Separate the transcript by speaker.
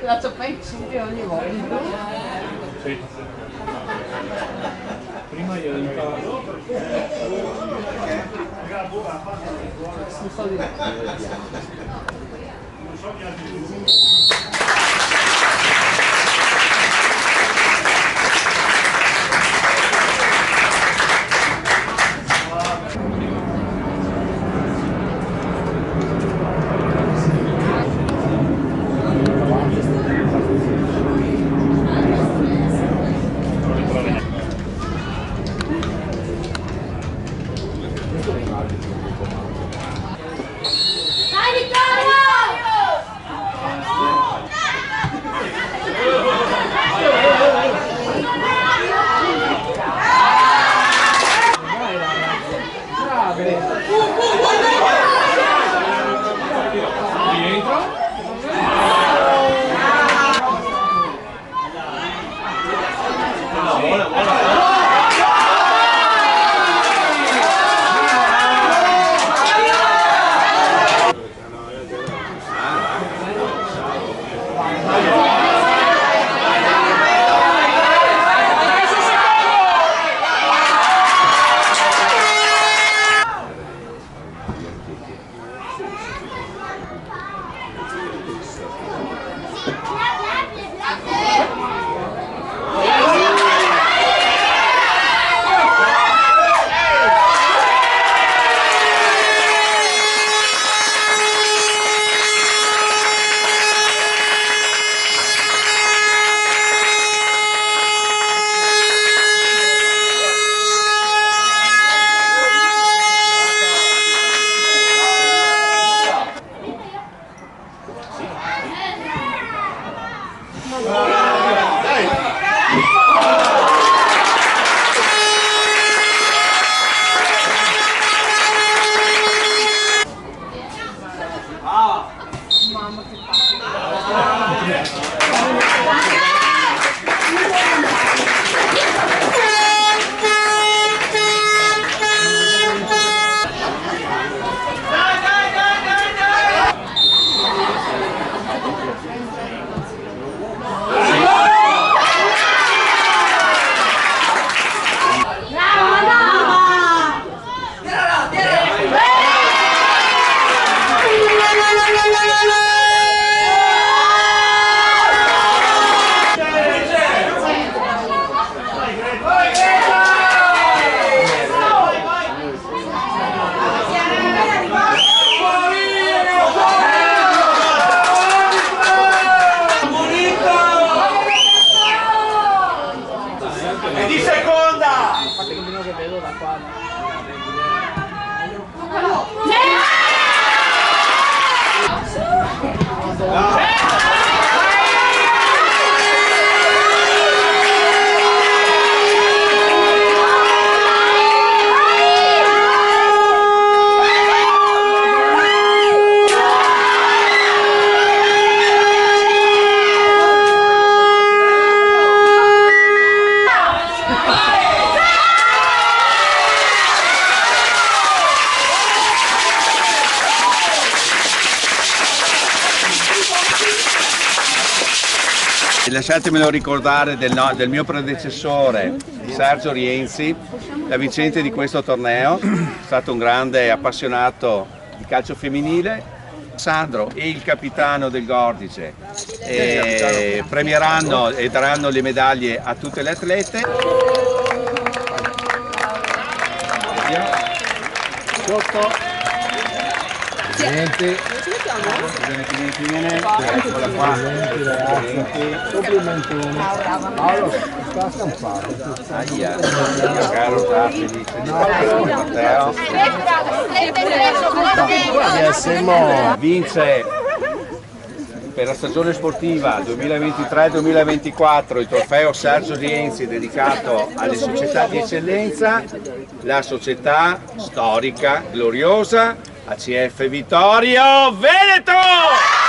Speaker 1: La cioppa subito ogni volta.
Speaker 2: Sì. Prima io
Speaker 1: Non so di
Speaker 3: Lasciatemelo ricordare del mio predecessore Sergio Rienzi, la vincente di questo torneo, è stato un grande appassionato di calcio femminile. Sandro e il capitano del Gordice premieranno e daranno le medaglie a tutte le atlete. Sotto. Niente.
Speaker 4: Complimenti. Paolo, sta scampato.
Speaker 3: Caro, già felice di Matteo. Vince per la stagione sportiva 2023-2024 il trofeo Sergio Rienzi dedicato alle società di eccellenza, la società storica gloriosa ACF Vittorio Veneto!